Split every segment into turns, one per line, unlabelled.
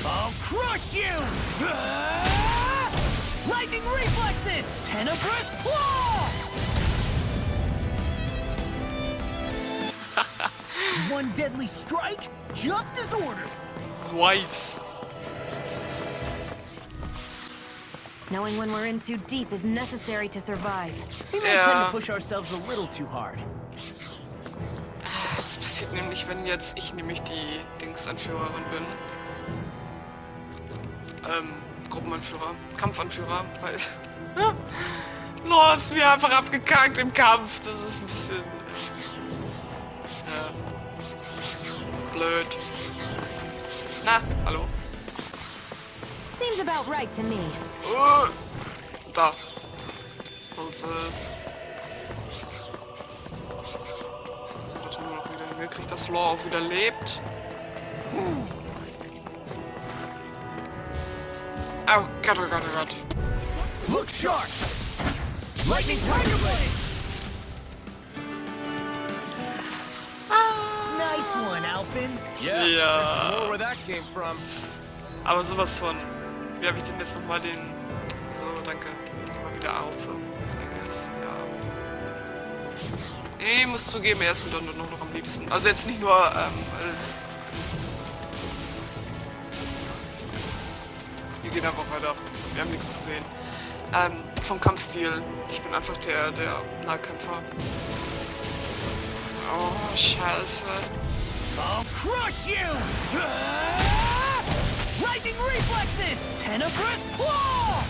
I'll crush you! Lightning reflexes! Tenebrous claw! One deadly strike, just as ordered.
Nice.
Knowing when we're in too deep is necessary to survive.
We might tend to push ourselves a little too hard.
Das passiert nämlich, wenn jetzt ich nämlich die Dingsanführerin bin. Gruppenanführer, Kampfanführer, weil... Los, wir einfach abgekackt im Kampf. Das ist ein bisschen... blöd. Na, hallo?
Seems about right to me.
Da. Und, das haben wir noch wieder hingekriegt, dass Law auch wieder lebt. Oh Gott, oh Gott, oh Gott.
Look sharp! Lightning Tiger Blade! Nice one, Alpin.
Ja.
More where that came from.
Aber sowas von. Wie habe ich denn jetzt nochmal den... So, danke. Den mal wieder auf. I guess, ja. Ich muss zugeben, er ist mir dann noch am liebsten. Also jetzt nicht nur als... Wir gehen einfach weiter. Wir haben nichts gesehen. Vom Kampfstil. Ich bin einfach der Nahkämpfer. Oh, scheiße.
I'll crush you! Lightning reflexes! Tenebrous claw!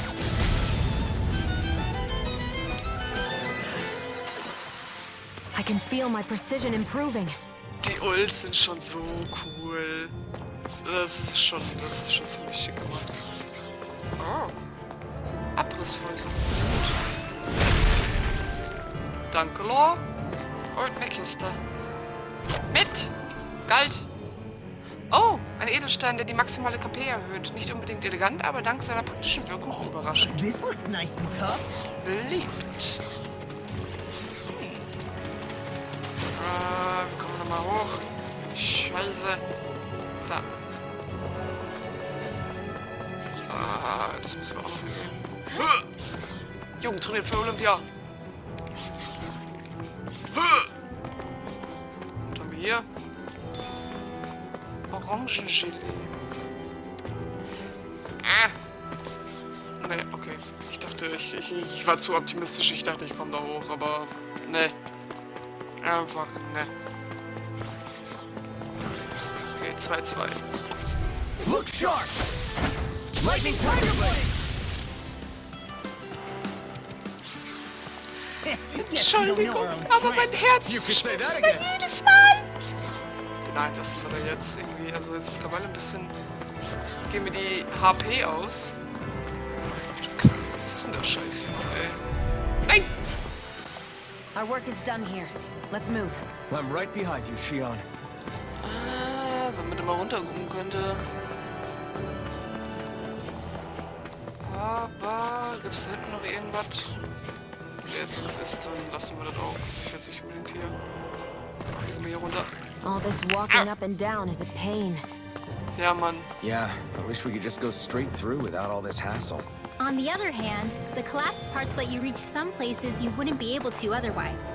I can feel my precision improving.
Die Ults sind schon so cool. Das ist schon ziemlich schick gemacht. Oh. Abrissfäuste. Gut. Danke, Law. Und eine Kiste. Mit Gold. Oh, ein Edelstein, der die maximale KP erhöht. Nicht unbedingt elegant, aber dank seiner praktischen Wirkung überraschend.
This looks nice and tough.
Beliebt. Wir kommen nochmal hoch. Scheiße. Da. Das müssen wir auch noch mitnehmen. Jugend trainiert für Olympia. Und haben wir hier Orangengelee. Ne, okay. Ich dachte, ich war zu optimistisch. Ich dachte, ich komme da hoch, aber ne. Einfach ne. Okay, 2-2.
Look sharp! Lightning Tiger Blade!
Entschuldigung, aber mein Herz schießt mir jedes Mal. Nein, lassen wir da jetzt irgendwie, also jetzt mittlerweile ein bisschen, gehen wir die HP aus. Ach du Kacke, was ist denn der Scheiß hier noch, ey? Nein!
Our work is done here. Let's move.
I'm right behind you, Shion.
Wenn man da mal runter gucken könnte. Aber gibt's da hinten noch irgendwas? Wenn jetzt nichts ist, dann lassen wir das auch. Also ich werde nicht unbedingt hier. Gehen wir hier runter.
All this walking up and down is a pain.
Ja, Mann.
Yeah, I wish we could just go straight through without all this hassle.
On the other hand, the collapsed parts let you reach some places you wouldn't be able to otherwise.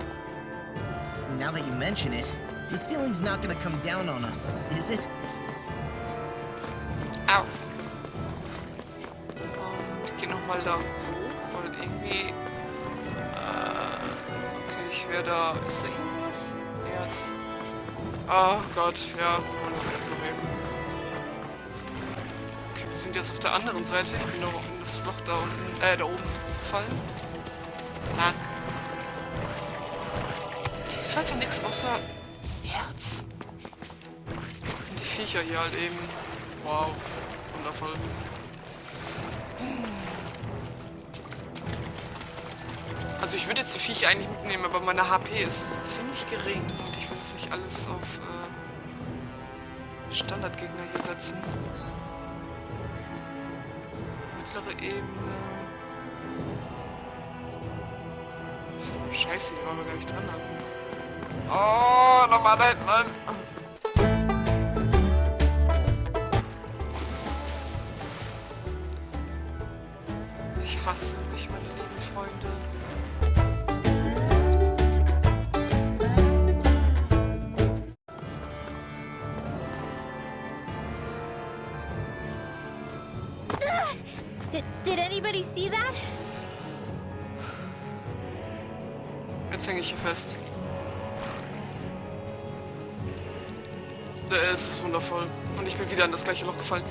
Now that you mention it, the ceiling's not gonna come down on us, is it?
Au. Und ich geh nochmal da hoch, weil irgendwie... okay, ich werde da... Ist da irgendwas? Erz. Oh Gott, ja, wir wollen das erst so heben. Okay, wir sind jetzt auf der anderen Seite. Ich bin noch in das Loch da unten, da oben gefallen. Na. Das war doch nichts außer Erz. Und die Viecher hier halt eben. Wow, wundervoll. Also ich würde jetzt die Viecher eigentlich mitnehmen, aber meine HP ist ziemlich gering und ich will jetzt nicht alles auf Standardgegner hier setzen. Mittlere Ebene. Scheiße, hier waren wir gar nicht dran. Oh, nochmal, nein, nein. fasse mich, meine lieben Freunde.
Did anybody see that?
Jetzt hänge ich hier fest. Es ist wundervoll. Und ich bin wieder in das gleiche Loch gefallen.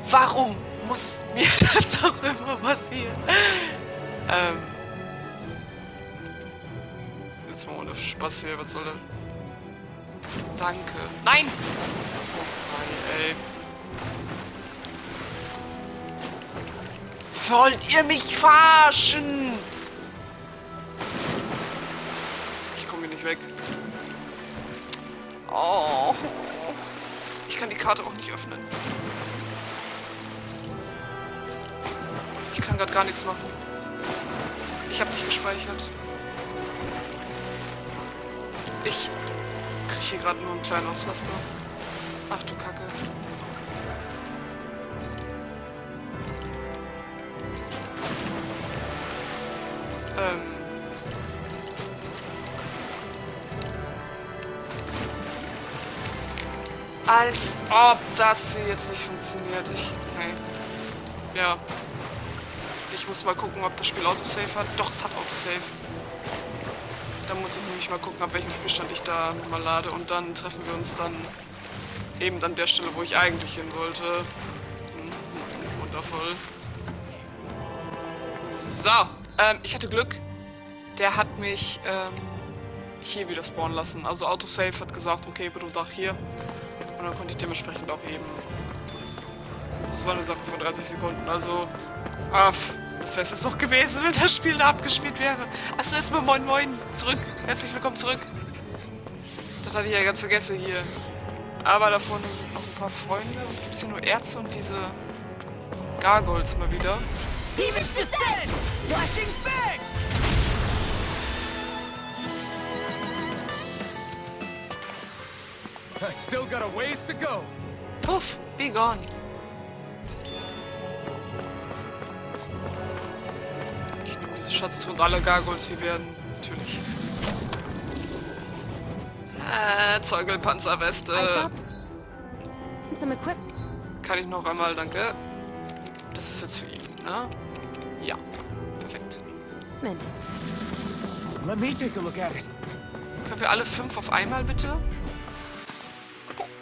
Warum muss mir das auch immer passieren? Jetzt mal ohne Spaß hier, was soll das? Danke. Nein! Oh nein, ey. Wollt ihr mich verarschen? Ich komme hier nicht weg. Oh. Ich kann die Karte auch nicht öffnen. Ich kann gerade gar nichts machen. Ich habe nicht gespeichert. Ich kriege hier gerade nur einen kleinen Auslaster. Ach du Kacke. Als ob das hier jetzt nicht funktioniert. Nee. Ja. Ich muss mal gucken, ob das Spiel Autosave hat. Doch, es hat Autosave. Da muss ich nämlich mal gucken, ab welchem Spielstand ich da mal lade. Und dann treffen wir uns dann eben an der Stelle, wo ich eigentlich hin wollte. Wundervoll. So, ich hatte Glück. Der hat mich hier wieder spawnen lassen. Also Autosave hat gesagt, okay, bitte doch hier. Und dann konnte ich dementsprechend auch eben... Das war eine Sache von 30 Sekunden, also... das wäre es jetzt noch gewesen, wenn das Spiel da abgespielt wäre. Achso, erstmal Moin Moin, zurück. Herzlich willkommen zurück. Das hatte ich ja ganz vergessen hier. Aber da vorne sind noch ein paar Freunde. Und gibt es hier nur Ärzte und diese... Gargoyles mal wieder.
Demons descend! Flashing back!
I still got a ways to go.
Puff, be gone. Ich nehme diese Schatztruhe und alle Gargoyles hier werden. Natürlich. Zeugelpanzerweste.
Some equip.
Kann ich noch einmal, danke. Das ist jetzt für ihn, ne? Ja. Perfekt.
Let me take a look at it.
Können wir alle 5 auf einmal, bitte?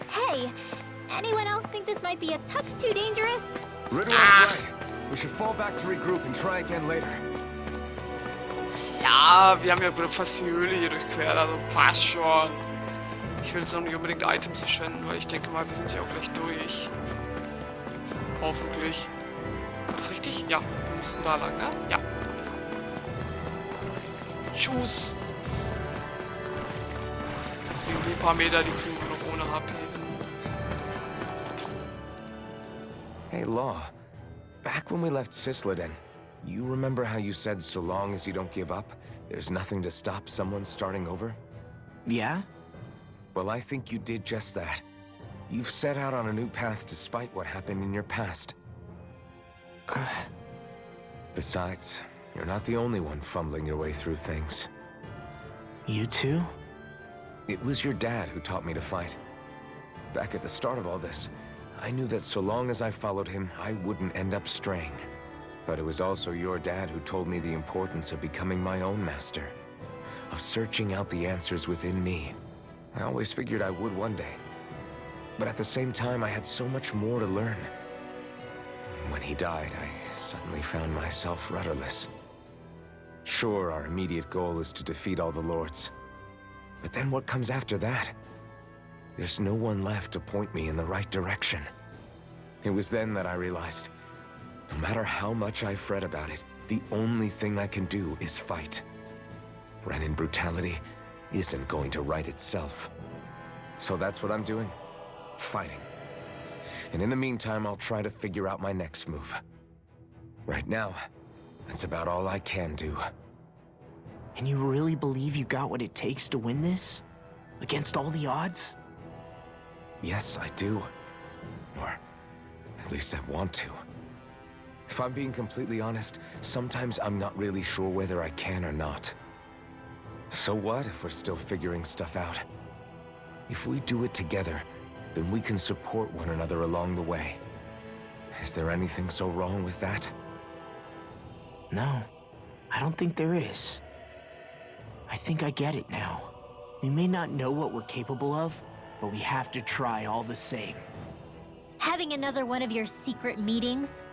Hey, anyone else think this might be a touch too dangerous?
Riddle is right. We should fall back to regroup and try again later.
Ja, wir haben ja fast die Höhle hier durchquert, also passt schon. Ich will jetzt auch nicht unbedingt Items verschwenden, weil ich denke mal, wir sind ja auch gleich durch. Hoffentlich. War das richtig? Ja, wir müssen da lang, ne? Ja. Tschüss. Deswegen die paar Meter, die kriegen wir noch ohne HP hin.
Hey, Law. Back when we left Sisleden, you remember how you said so long as you don't give up, there's nothing to stop someone starting over?
Yeah?
Well, I think you did just that. You've set out on a new path despite what happened in your past. Besides, you're not the only one fumbling your way through things.
You too?
It was your dad who taught me to fight. Back at the start of all this, I knew that so long as I followed him, I wouldn't end up straying. But it was also your dad who told me the importance of becoming my own master, of searching out the answers within me. I always figured I would one day. But at the same time, I had so much more to learn. When he died, I suddenly found myself rudderless. Sure, our immediate goal is to defeat all the lords. But then what comes after that? There's no one left to point me in the right direction. It was then that I realized, no matter how much I fret about it, the only thing I can do is fight. Renin brutality isn't going to right itself. So that's what I'm doing. Fighting. And in the meantime, I'll try to figure out my next move. Right now, that's about all I can do.
And you really believe you got what it takes to win this? Against all the odds?
Yes, I do. Or at least I want to. If I'm being completely honest, sometimes I'm not really sure whether I can or not. So what if we're still figuring stuff out? If we do it together, then we can support one another along the way. Is there anything so wrong with that?
No, I don't think there is. I think I get it now. We may not know what we're capable of, but we have to try all the same.
Having another one of your secret meetings?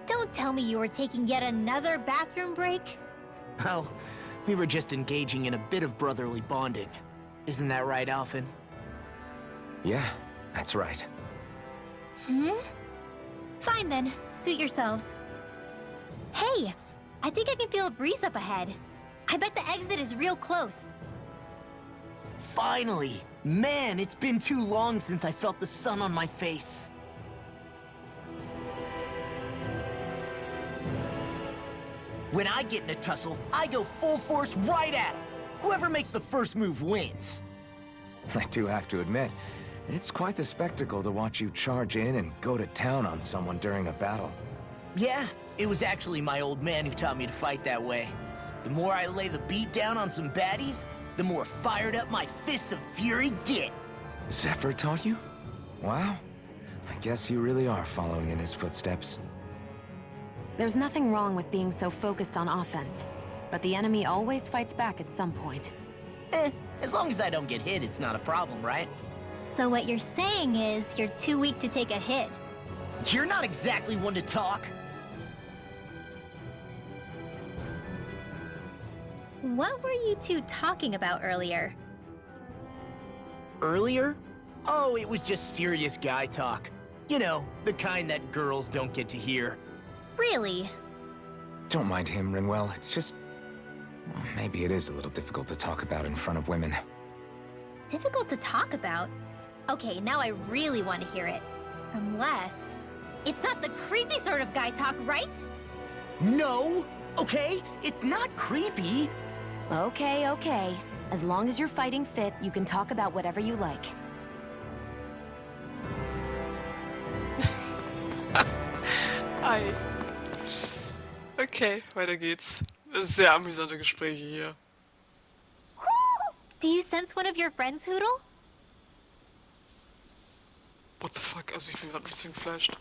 Don't tell me you were taking yet another bathroom break?
Oh, we were just engaging in a bit of brotherly bonding. Isn't that right, Alphen?
Yeah, that's right.
Fine then, suit yourselves. Hey, I think I can feel a breeze up ahead. I bet the exit is real close.
Finally! Man, it's been too long since I felt the sun on my face. When I get in a tussle, I go full force right at him. Whoever makes the first move wins.
I do have to admit, it's quite the spectacle to watch you charge in and go to town on someone during a battle.
Yeah, it was actually my old man who taught me to fight that way. The more I lay the beat down on some baddies, the more fired up my fists of fury get.
Zephyr taught you? Wow. I guess you really are following in his footsteps.
There's nothing wrong with being so focused on offense, but the enemy always fights back at some point.
As long as I don't get hit, it's not a problem, right?
So what you're saying is you're too weak to take a hit.
You're not exactly one to talk.
What were you two talking about earlier?
Earlier? Oh, it was just serious guy talk. You know, the kind that girls don't get to hear.
Really?
Don't mind him, Rinwell. It's just... well, maybe it is a little difficult to talk about in front of women.
Difficult to talk about? Okay, now I really want to hear it. Unless... it's not the creepy sort of guy talk, right?
No! Okay? It's not creepy!
Okay, okay. As long as you're fighting fit, you can talk about whatever you like.
Hi. Okay, weiter geht's. Sehr amüsante Gespräche hier.
Do you sense one of your friends, Hoodle?
What the fuck? Also ich bin gerade ein bisschen geflasht.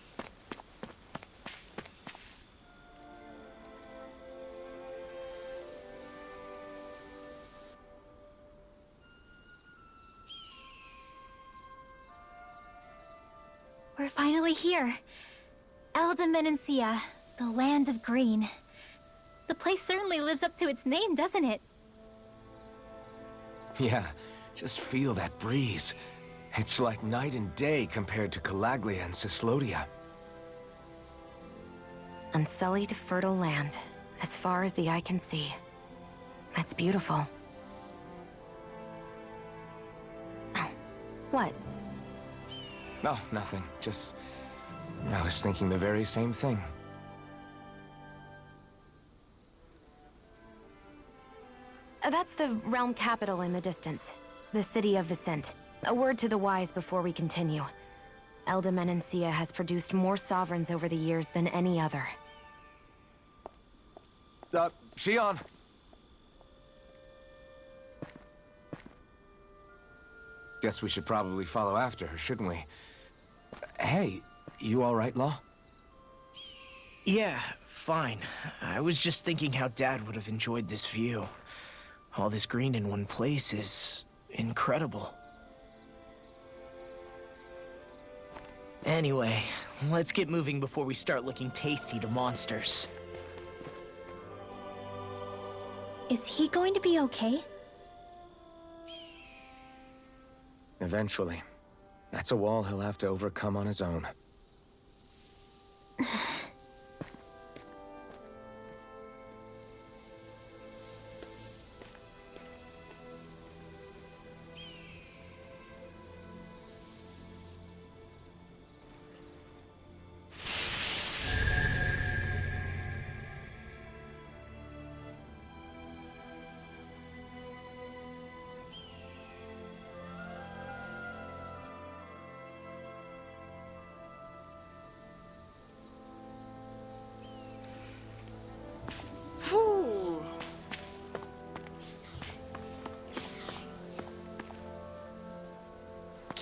We're finally here. Menancia, the land of green. The place certainly lives up to its name, doesn't it?
Yeah, just feel that breeze. It's like night and day compared to Calaglia and Cyslodia.
Unsullied, fertile land, as far as the eye can see. That's beautiful. Oh, what?
Oh, nothing. Just... I was thinking the very same thing.
That's the realm capital in the distance. The city of Vicent. A word to the wise before we continue. Menancia has produced more sovereigns over the years than any other.
Shion! Guess we should probably follow after her, shouldn't we? Hey, you all right, Law?
Yeah, fine. I was just thinking how Dad would have enjoyed this view. All this green in one place is... incredible. Anyway, let's get moving before we start looking tasty to monsters.
Is he going to be okay?
Eventually. That's a wall he'll have to overcome on his own.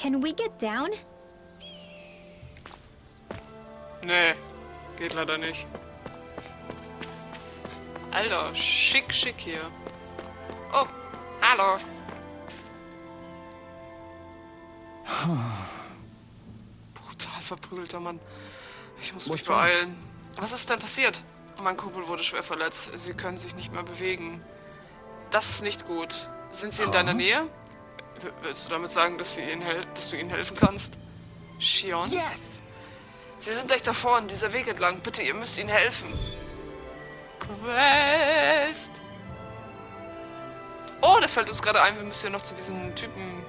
Can we get down?
Nee, geht leider nicht. Alter, schick hier. Oh, hallo. Brutal verprügelter Mann. Ich muss mich beeilen. Was ist denn passiert? Mein Kumpel wurde schwer verletzt. Sie können sich nicht mehr bewegen. Das ist nicht gut. Sind sie in deiner Nähe? Willst du damit sagen, dass du ihnen helfen kannst? Shion?
Yes!
Sie sind gleich da vorne, dieser Weg entlang. Bitte, ihr müsst ihnen helfen. Quest! Oh, da fällt uns gerade ein, wir müssen ja noch zu diesem Typen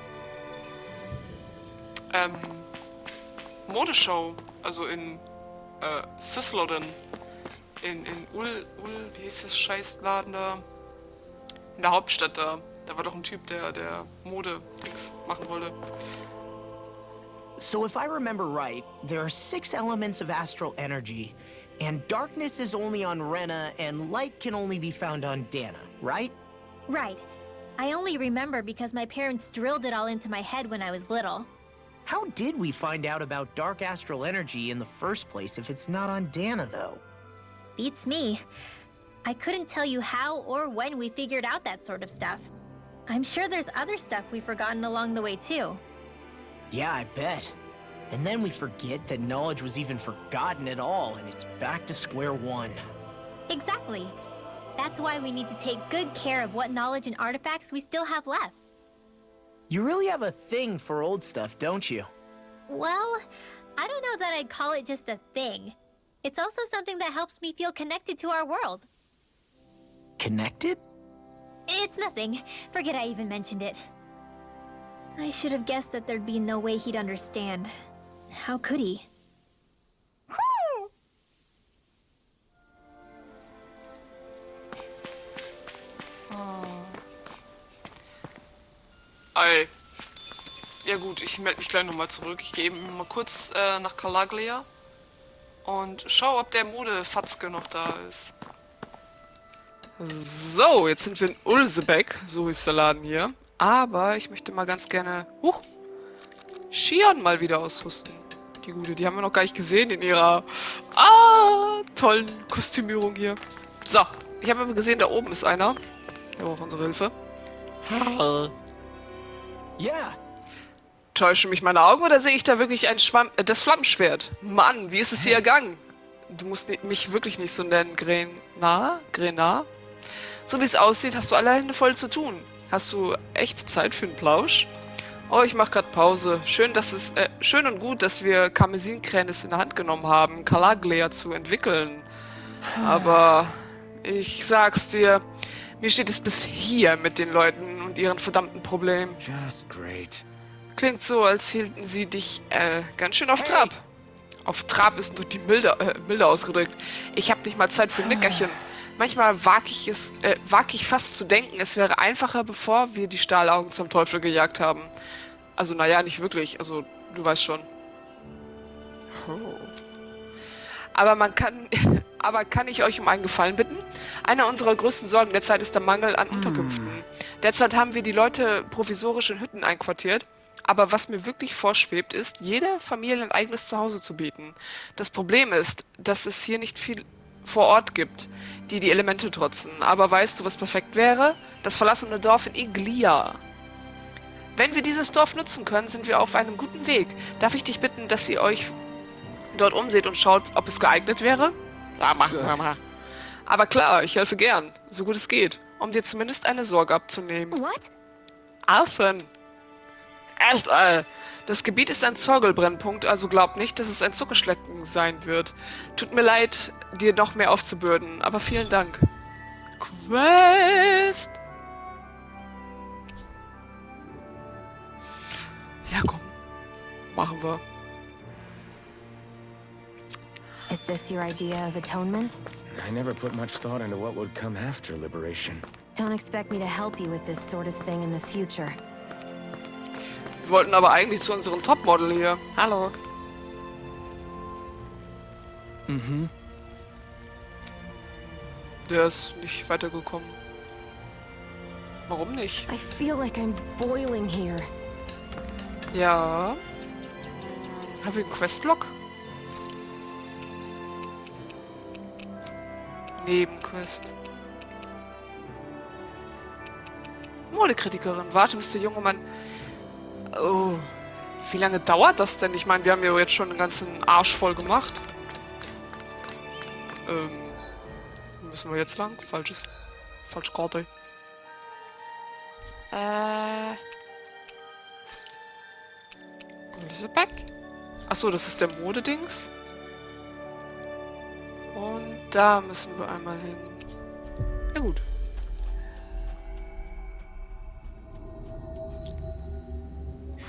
Modeshow, also in Sisloden, in wie hieß das Scheißladen da? In der Hauptstadt da. Da war doch ein Typ, der Mode-Dings machen wollte.
So if I remember right, there are 6 elements of astral energy, and darkness is only on Rena, and light can only be found on Dana, right?
Right. I only remember because my parents drilled it all into my head when I was little.
How did we find out about dark astral energy in the first place if it's not on Dana, though?
Beats me. I couldn't tell you how or when we figured out that sort of stuff. I'm sure there's other stuff we've forgotten along the way, too.
Yeah, I bet. And then we forget that knowledge was even forgotten at all, and it's back to square one.
Exactly. That's why we need to take good care of what knowledge and artifacts we still have left.
You really have a thing for old stuff, don't you?
Well, I don't know that I'd call it just a thing. It's also something that helps me feel connected to our world.
Connected?
It's nothing. Forget I even mentioned it. I should have guessed that there'd be no way he'd understand. How could he?
Ei. Ja gut, ich melde mich gleich nochmal zurück. Ich gehe eben mal kurz nach Calaglia und schau, ob der Modefatzke noch da ist. So, jetzt sind wir in Ulsebeck, so ist der Laden hier. Aber ich möchte mal ganz gerne Shion mal wieder ausrüsten. Die Gute, die haben wir noch gar nicht gesehen in ihrer tollen Kostümierung hier. So, ich habe aber gesehen, da oben ist einer. Der braucht unsere Hilfe.
Ja.
Täuschen mich meine Augen oder sehe ich da wirklich das Flammenschwert? Mann, wie ist es dir ergangen? Du musst mich wirklich nicht so nennen, Grenar. So wie es aussieht, hast du alle Hände voll zu tun. Hast du echt Zeit für einen Plausch? Oh, ich mach grad Pause. Schön und gut, dass wir Karmesinkränis in der Hand genommen haben, Calaglia zu entwickeln. Aber ich sag's dir, mir steht es bis hier mit den Leuten und ihren verdammten Problemen.
Just great.
Klingt so, als hielten sie dich ganz schön auf Trab. Auf Trab ist nur die milder ausgedrückt. Ich hab nicht mal Zeit für Nickerchen. Manchmal wag ich fast zu denken, es wäre einfacher, bevor wir die Stahlaugen zum Teufel gejagt haben. Also, naja, nicht wirklich. Also, du weißt schon. Oh. Aber kann ich euch um einen Gefallen bitten? Eine unserer größten Sorgen derzeit ist der Mangel an Unterkünften. Derzeit haben wir die Leute provisorisch in Hütten einquartiert. Aber was mir wirklich vorschwebt, ist, jeder Familie ein eigenes Zuhause zu bieten. Das Problem ist, dass es hier nicht viel vor Ort gibt, die Elemente trotzen. Aber weißt du, was perfekt wäre? Das verlassene Dorf in Iglia. Wenn wir dieses Dorf nutzen können, sind wir auf einem guten Weg. Darf ich dich bitten, dass ihr euch dort umseht und schaut, ob es geeignet wäre? Ja, mach. Aber klar, ich helfe gern, so gut es geht, um dir zumindest eine Sorge abzunehmen.
What?
Alphen. Das Gebiet ist ein Zorgelbrennpunkt, also glaub nicht, dass es ein Zuckerschlecken sein wird. Tut mir leid, dir noch mehr aufzubürden, aber vielen Dank. Quest! Ja, komm. Machen wir.
Is this your idea of atonement?
I never put much thought into what would come after liberation.
Don't expect me to help you with this sort of thing in the future.
Wir wollten aber eigentlich zu unserem Topmodel hier. Hallo. Der ist nicht weitergekommen. Warum nicht?
I feel like I'm boiling here.
Ja. Haben wir einen Questblock? Nebenquest. Modekritikerin. Warte, bis der junge Mann... Oh. Wie lange dauert das denn? Ich meine, wir haben ja jetzt schon einen ganzen Arsch voll gemacht. Müssen wir jetzt lang? Falsche Karte. Back. Achso, das ist der Modedings. Und da müssen wir einmal hin. Ja gut.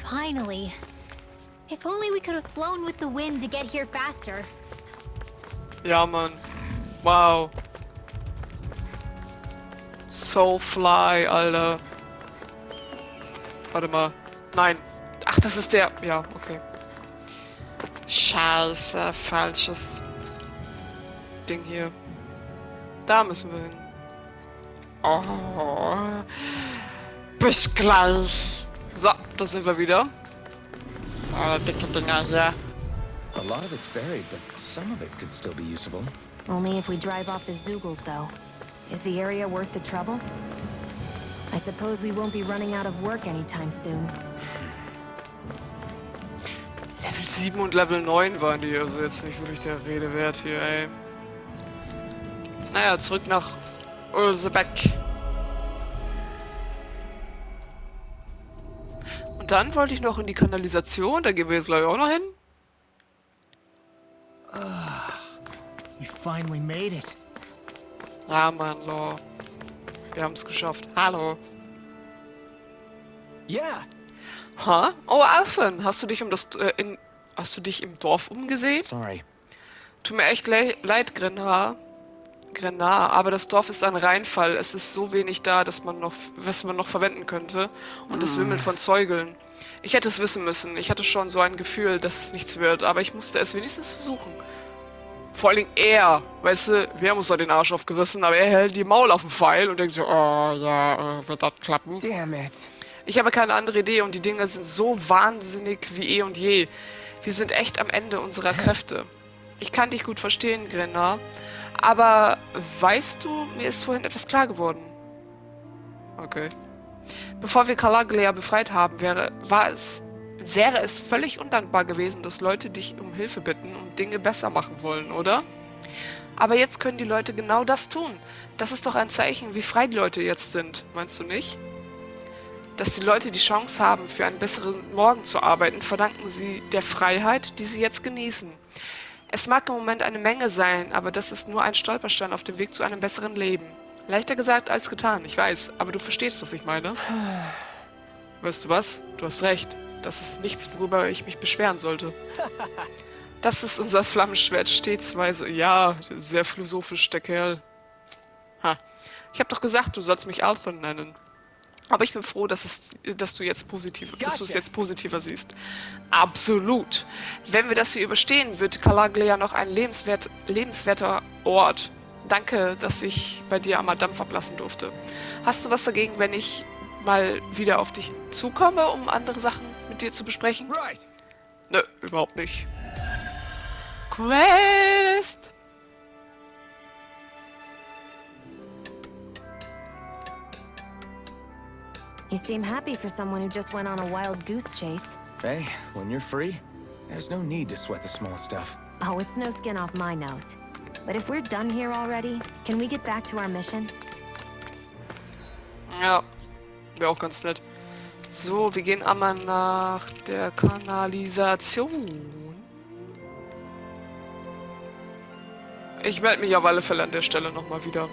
Finally. If only we could have flown with the wind to get here faster.
Ja, Mann. Wow. So fly, Alter. Warte mal. Nein. Ach, das ist der... Ja, okay. Scheiße, falsches Ding hier. Da müssen wir hin. Oh. Bis gleich. So, da sind wir wieder. Oh, dicke Dinger hier.
A lot of it's buried, but some of it could still be usable.
Only if we drive off the Zoogles, though. Is the area worth the trouble? I suppose we won't be running out of work anytime soon.
Level 7 und Level 9 waren die, also jetzt nicht wirklich der Rede wert hier, ey. Naja, zurück nach Ulsebeck. Und dann wollte ich noch in die Kanalisation, da gehen wir jetzt gleich auch noch hin.
We finally made it.
Ja, Mann, Law. Wir haben es geschafft. Hallo.
Yeah.
Ha? Oh, Alphen, hast du dich hast du dich im Dorf umgesehen?
Sorry.
Tut mir echt leid, Grenar, aber das Dorf ist ein Reinfall. Es ist so wenig da, was man noch verwenden könnte. Und es wimmelt von Zeugeln. Ich hätte es wissen müssen. Ich hatte schon so ein Gefühl, dass es nichts wird, aber ich musste es wenigstens versuchen. Vor allen Dingen er, weißt du, wir haben uns doch den Arsch aufgerissen, aber er hält die Maul auf den Pfeil und denkt so, oh ja, wird das klappen?
Damn it.
Ich habe keine andere Idee und die Dinger sind so wahnsinnig wie eh und je. Wir sind echt am Ende unserer Kräfte. Ich kann dich gut verstehen, Grenar, aber weißt du, mir ist vorhin etwas klar geworden. Okay. Bevor wir Calaglia befreit haben, wäre es völlig undankbar gewesen, dass Leute dich um Hilfe bitten und Dinge besser machen wollen, oder? Aber jetzt können die Leute genau das tun. Das ist doch ein Zeichen, wie frei die Leute jetzt sind, meinst du nicht? Dass die Leute die Chance haben, für einen besseren Morgen zu arbeiten, verdanken sie der Freiheit, die sie jetzt genießen. Es mag im Moment eine Menge sein, aber das ist nur ein Stolperstein auf dem Weg zu einem besseren Leben. Leichter gesagt als getan, ich weiß, aber du verstehst, was ich meine. Weißt du was? Du hast recht. Das ist nichts, worüber ich mich beschweren sollte. Das ist unser Flammenschwert stets weise. Ja, sehr philosophisch, der Kerl. Ha. Ich hab doch gesagt, du sollst mich Alphen nennen. Aber ich bin froh, dass du jetzt es jetzt positiver siehst. Absolut. Wenn wir das hier überstehen, wird Calaglia noch ein lebenswerter Ort. Danke, dass ich bei dir einmal Dampf ablassen durfte. Hast du was dagegen, wenn ich mal wieder auf dich zukomme, um andere Sachen mit dir zu besprechen?
Right.
Nö, überhaupt nicht. Quest!
You seem happy for someone who just went on a wild goose chase.
Hey, when you're free, there's no need to sweat the small stuff.
Oh, it's no skin off my nose. But if we're done here already, can we get back to our mission?
Ja, wäre auch ganz nett. So, wir gehen einmal nach der Kanalisation. Ich melde mich auf alle Fälle an der Stelle nochmal wieder.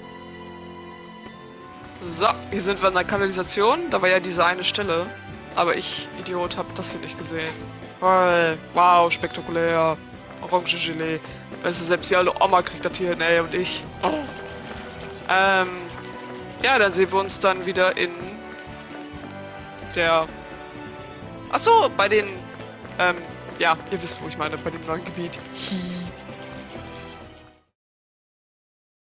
So, hier sind wir an der Kanalisation. Da war ja diese eine Stelle. Aber ich, Idiot, habe das hier nicht gesehen. Hey, wow, spektakulär. Orange-Gelee. Weißt du, selbst die alte Oma kriegt das hier hin, ey, und ich. Oh. Ja, dann sehen wir uns dann wieder in der... Achso, bei den... ja, ihr wisst, wo ich meine, bei dem neuen Gebiet.